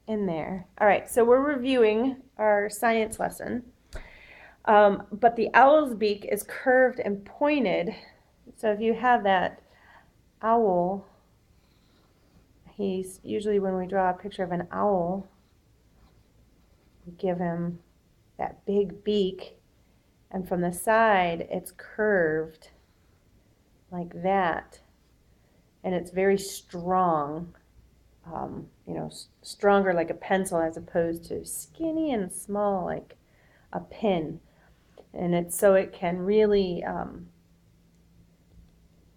in there. All right, so we're reviewing our science lesson. But the owl's beak is curved and pointed. So if you have that owl, he's usually, when we draw a picture of an owl, we give him that big beak, and from the side it's curved like that, and it's very strong, stronger like a pencil as opposed to skinny and small like a pin. And it's so it can really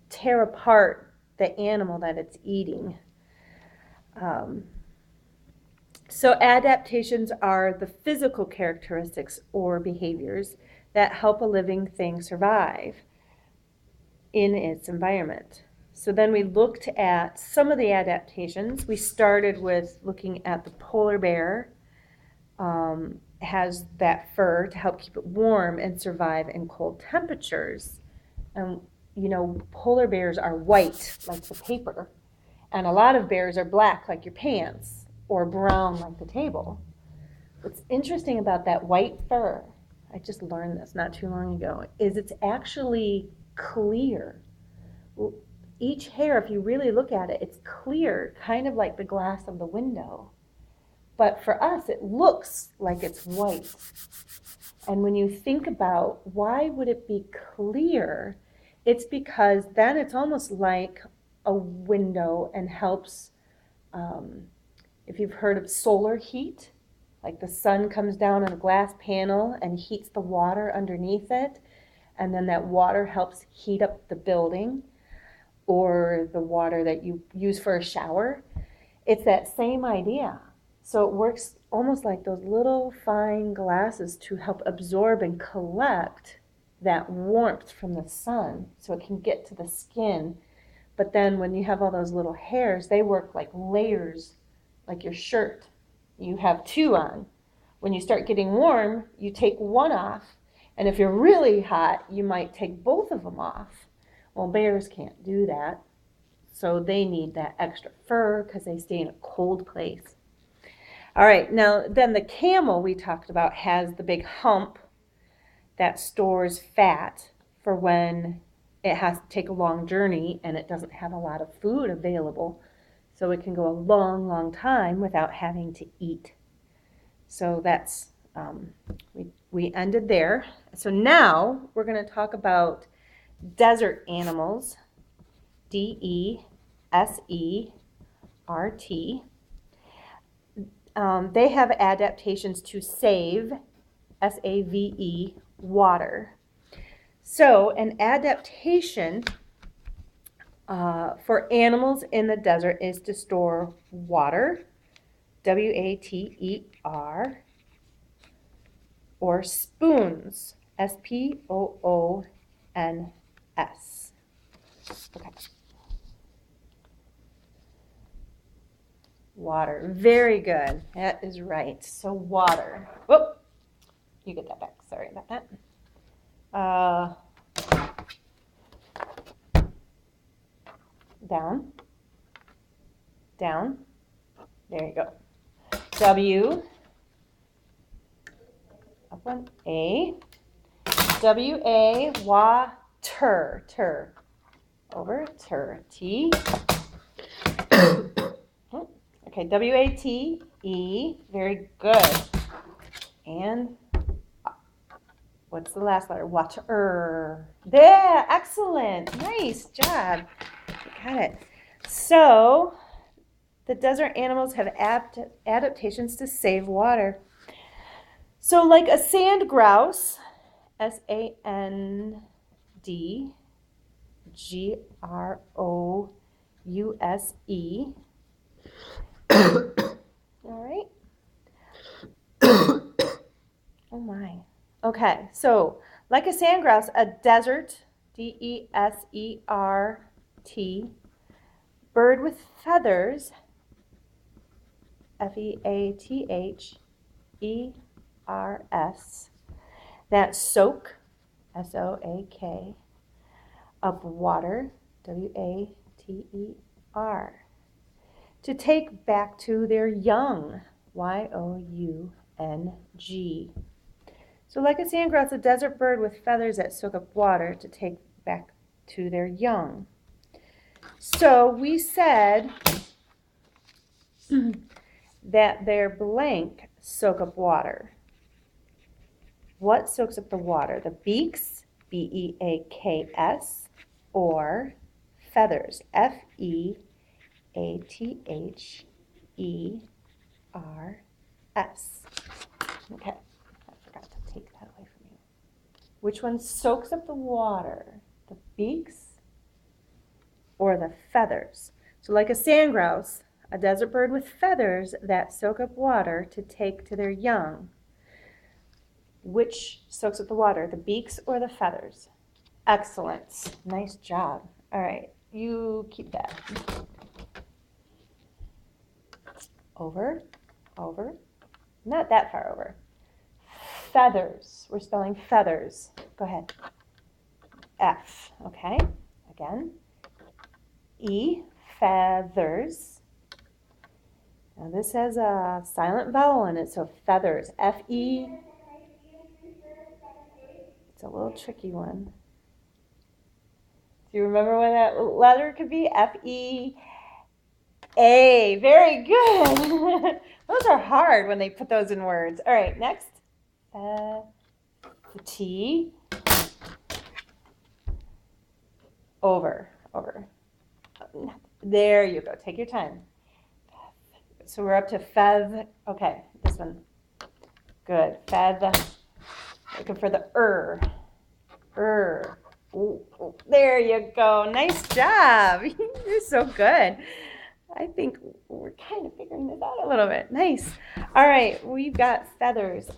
tear apart the animal that it's eating. So adaptations are the physical characteristics or behaviors that help a living thing survive in its environment. So then we looked at some of the adaptations. We started with looking at the polar bear. Has that fur to help keep it warm and survive in cold temperatures. And polar bears are white like the paper, and a lot of bears are black like your pants, or brown like the table. What's interesting about that white fur, I just learned this not too long ago, is it's actually clear. Each hair, if you really look at it, it's clear, kind of like the glass of the window. But for us, it looks like it's white. And when you think about why would it be clear, it's because then it's almost like a window and helps, if you've heard of solar heat, like the sun comes down on a glass panel and heats the water underneath it, and then that water helps heat up the building or the water that you use for a shower. It's that same idea. So it works almost like those little fine glasses to help absorb and collect that warmth from the sun so it can get to the skin. But then when you have all those little hairs, they work like layers, like your shirt. You have two on. When you start getting warm, you take one off. And if you're really hot, you might take both of them off. Well, bears can't do that. So they need that extra fur because they stay in a cold place. All right, now then the camel we talked about has the big hump that stores fat for when it has to take a long journey and it doesn't have a lot of food available. So it can go a long, long time without having to eat. So that's, we ended there. So now we're going to talk about desert animals, DESERT. They have adaptations to save, SAVE, water. So an adaptation for animals in the desert is to store water, WATER, or spoons, SPOONS. Okay. Water. Very good. That is right. So water. Whoop. You get that back. Sorry about that. Down. Down. There you go. W. Up one. A. W-A. Water. Ter. Over. Ter. T. Okay, W-A-T-E. Very good. And what's the last letter? Water. There, excellent. Nice job. You got it. So, the desert animals have adaptations to save water. So, like a sand grouse, SANDGROUSE. All right. Oh my. Okay, so like a sand grouse, a desert, DESERT, bird with feathers, FEATHERS, that soak, SOAK, up water, WATER, to take back to their young, Y-O-U-N-G. So like a sandgrouse, it's a desert bird with feathers that soak up water to take back to their young. So we said that their blank soak up water. What soaks up the water? The beaks, B-E-A-K-S, or feathers, F-E-A-T-H-E-R-S. Okay, I forgot to take that away from you. Which one soaks up the water? The beaks or the feathers? So like a sandgrouse, a desert bird with feathers that soak up water to take to their young. Which soaks up the water, the beaks or the feathers? Excellent. Nice job. All right, you keep that. Over, over, not that far over. Feathers. We're spelling feathers. Go ahead. F. Okay. Again. E. Feathers. Now this has a silent vowel in it, so feathers. F-E. It's a little tricky one. Do you remember what that letter could be? F-E-A. Very good. Those are hard when they put those in words. All right, next. The T. Over. There you go. Take your time. So we're up to fev. Okay, this one. Good. Fev. Looking for the Ooh, there you go. Nice job. You're so good. I think we're kind of figuring this out a little bit. Nice. All right, we've got feathers.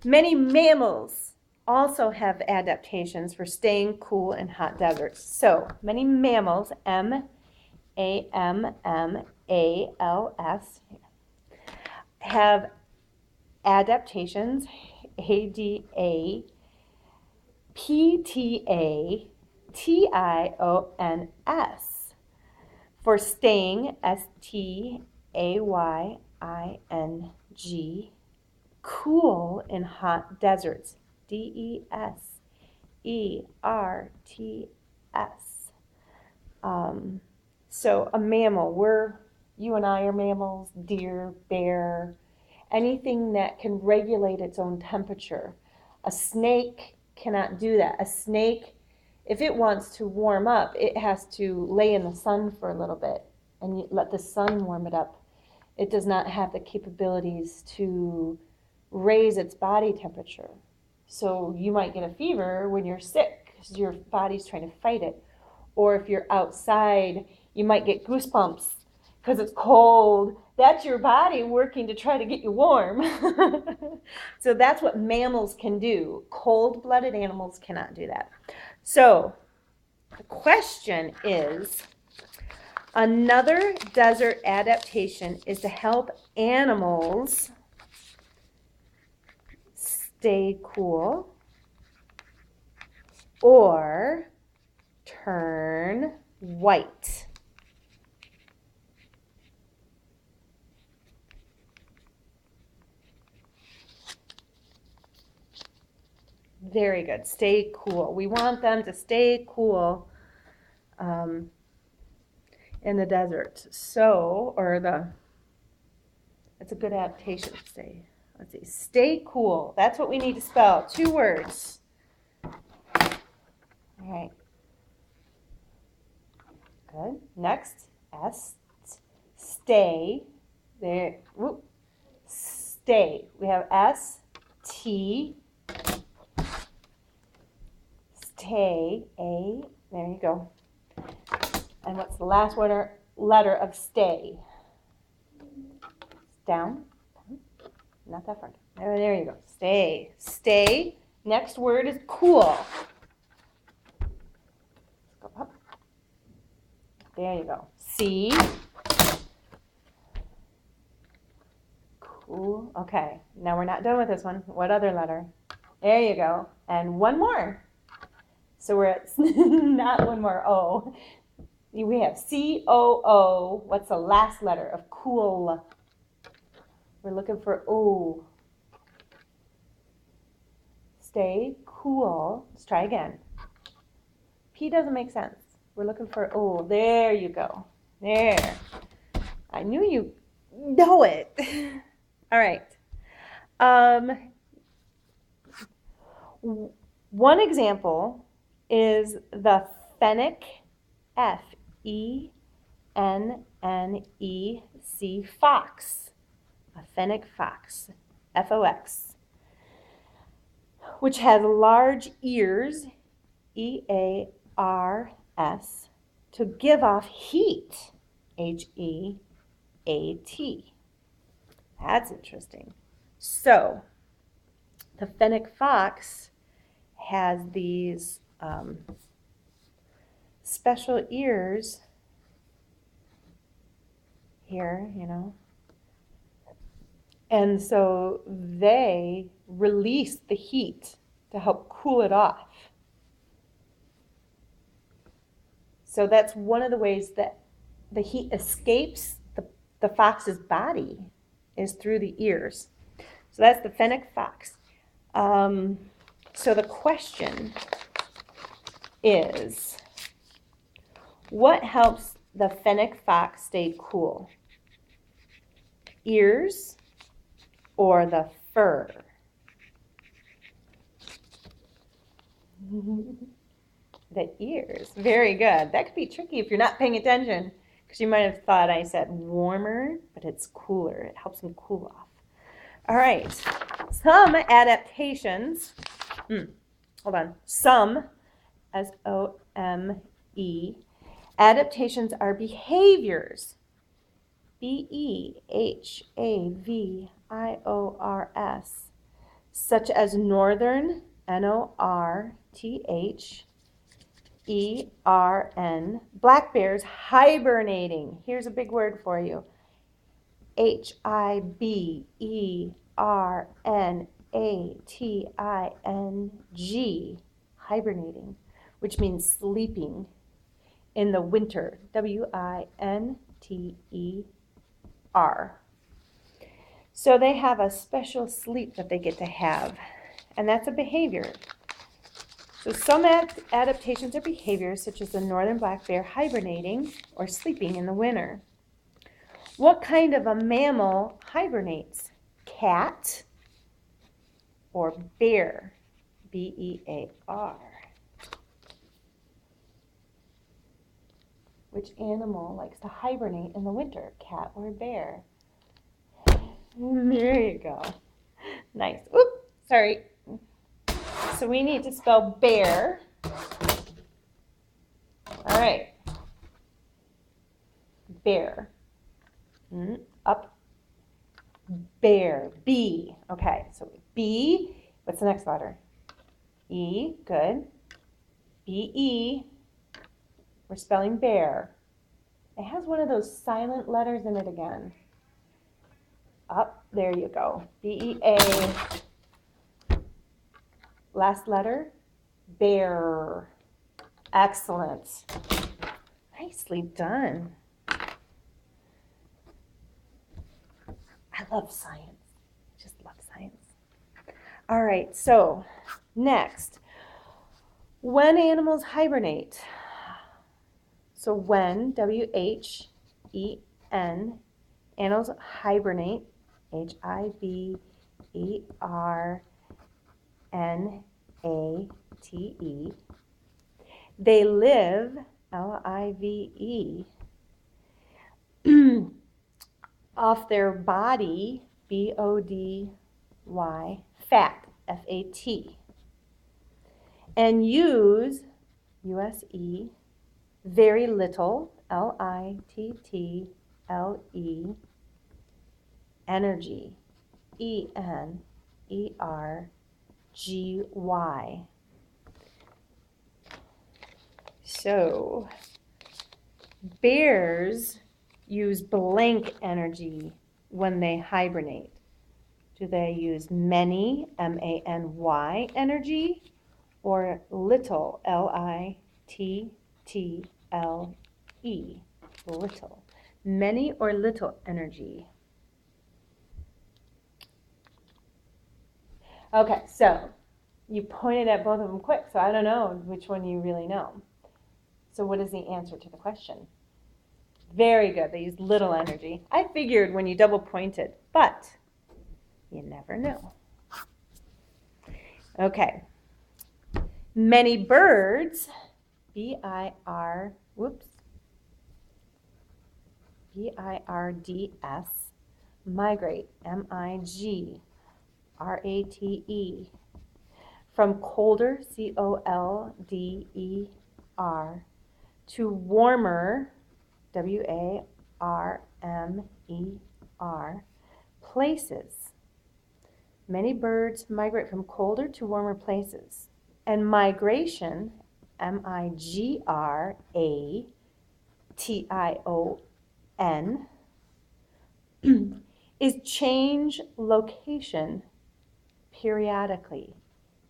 Many mammals also have adaptations for staying cool in hot deserts. So many mammals, M-A-M-M-A-L-S, have adaptations, A-D-A-P-T-A-T-I-O-N-S, for staying, S-T-A-Y-I-N-G, cool in hot deserts, D-E-S-E-R-T-S. So a mammal, you and I are mammals, deer, bear, anything that can regulate its own temperature. A snake cannot do that. A snake, if it wants to warm up, it has to lay in the sun for a little bit and let the sun warm it up. It does not have the capabilities to raise its body temperature. So you might get a fever when you're sick because your body's trying to fight it. Or if you're outside, you might get goosebumps because it's cold. That's your body working to try to get you warm. So that's what mammals can do. Cold-blooded animals cannot do that. So the question is, another desert adaptation is to help animals stay cool or turn white. Very good. Stay cool. We want them to stay cool in the desert. So, it's a good adaptation. Let's see. Stay cool. That's what we need to spell. 2 words. All right. Good. Next, S. Stay. There. Whoop. Stay. We have S, T. Stay. A. There you go. And what's the last letter of stay? Down. Not that far. There you go. Stay. Stay. Next word is cool. Let's go up. There you go. C. Cool. Okay. Now we're not done with this one. What other letter? There you go. And one more. So we're at not one more O. We have C-O-O. What's the last letter of cool? We're looking for O. Stay cool. Let's try again. P doesn't make sense. We're looking for O. There you go. There. I knew you know it. All right. One example is the fennec, F-E-N-N-E-C, fox. A fennec fox, F-O-X, which has large ears, E-A-R-S, to give off heat, H-E-A-T. That's interesting. So, the fennec fox has these special ears here, you know, and so they release the heat to help cool it off. So that's one of the ways that the heat escapes the fox's body is through the ears. So that's the fennec fox. So the question is, what helps the fennec fox stay cool? Ears or the fur? The ears. Very good. That could be tricky if you're not paying attention, because you might have thought I said warmer, but it's cooler. It helps them cool off. All right. Some adaptations. Hold on. Some, S-O-M-E, adaptations are behaviors, B-E-H-A-V-I-O-R-S, such as northern, N-O-R-T-H-E-R-N, black bears hibernating. Here's a big word for you, H-I-B-E-R-N-A-T-I-N-G, hibernating, which means sleeping in the winter, W-I-N-T-E-R. So they have a special sleep that they get to have, and that's a behavior. So some adaptations are behaviors, such as the northern black bear hibernating or sleeping in the winter. What kind of a mammal hibernates? Cat or bear? B-E-A-R. Which animal likes to hibernate in the winter, cat or bear? There you go. Nice. Oop, sorry. So we need to spell bear. All right. Bear. Up. Bear. B. Okay, so B. What's the next letter? E. Good. B-E. We're spelling bear. It has one of those silent letters in it again. Up, there you go. B-E-A. Last letter, bear. Excellent. Nicely done. I love science. Just love science. All right, so next, when animals hibernate. So when, W-H-E-N, animals hibernate, H-I-B-E-R-N-A-T-E. They live, L-I-V-E, off their body, B-O-D-Y, fat, F-A-T, and use, U-S-E, very little, L-I-T-T-L-E, energy, E-N-E-R-G-Y. So, bears use blank energy when they hibernate. Do they use many, M-A-N-Y, energy, or little, L-I-T-T-L-E, little? Many or little energy? Okay, so you pointed at both of them quick, so I don't know which one you really know. So what is the answer to the question? Very good. They use little energy. I figured when you double pointed, but you never know. Okay. Many birds, B-I-R-D-S, migrate, M-I-G-R-A-T-E, from colder, C-O-L-D-E-R, to warmer, W-A-R-M-E-R, places. Many birds migrate from colder to warmer places. And migration, M-I-G-R-A-T-I-O-N, is change location periodically.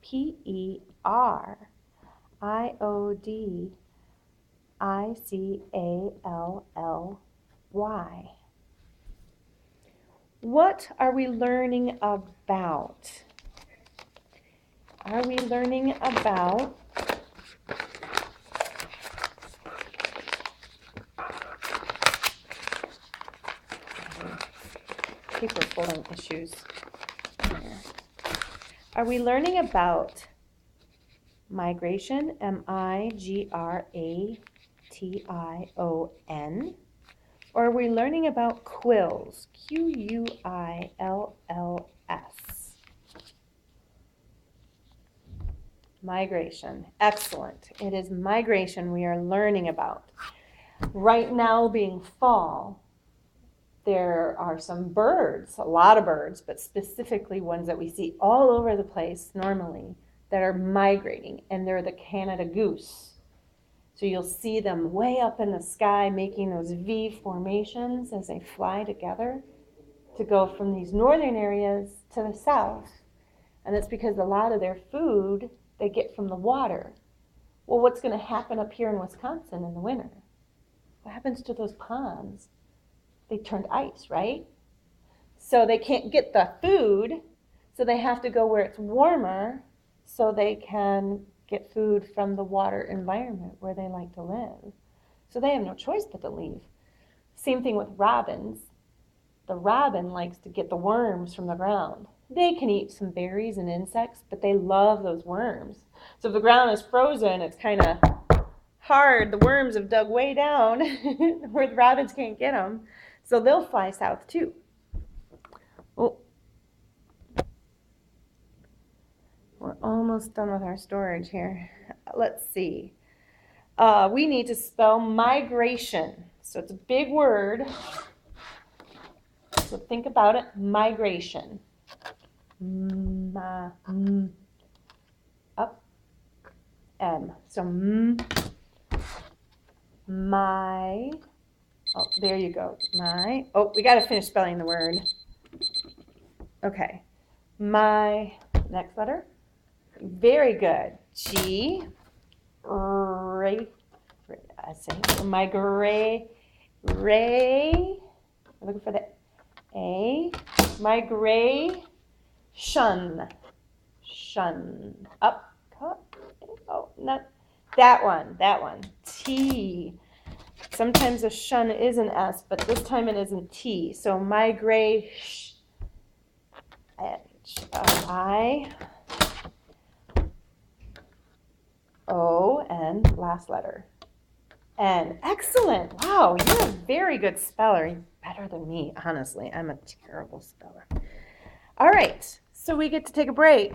P-E-R-I-O-D-I-C-A-L-L-Y. What are we learning about? Are we learning about paper folding issues? Are we learning about migration, M-I-G-R-A-T-I-O-N? Or are we learning about quills, Q-U-I-L-L-S? Migration. Excellent. It is migration we are learning about. Right now being fall, there are some birds, a lot of birds, but specifically ones that we see all over the place normally that are migrating, and they're the Canada goose. So you'll see them way up in the sky making those V formations as they fly together to go from these northern areas to the south. And it's because a lot of their food they get from the water. Well, what's going to happen up here in Wisconsin in the winter? What happens to those ponds? They turned ice, right? So they can't get the food, so they have to go where it's warmer so they can get food from the water environment where they like to live. So they have no choice but to leave. Same thing with robins. The robin likes to get the worms from the ground. They can eat some berries and insects, but they love those worms. So if the ground is frozen, it's kind of hard. The worms have dug way down where the robins can't get them. So they'll fly south too. Oh, we're almost done with our storage here. Let's see. We need to spell migration. So it's a big word. So think about it. Migration. Up, M. So my. Oh, there you go. My. Oh, we got to finish spelling the word. Okay. My. Next letter. Very good. G. Ray. I say my gray. Ray. I'm looking for the A. Migration. Shun. Up. Oh, not that one. That one. T. Sometimes a shun is an S, but this time it isn't T. So migration. I. O, and last letter. N. Excellent. Wow, you're a very good speller. You're better than me, honestly. I'm a terrible speller. All right, so we get to take a break.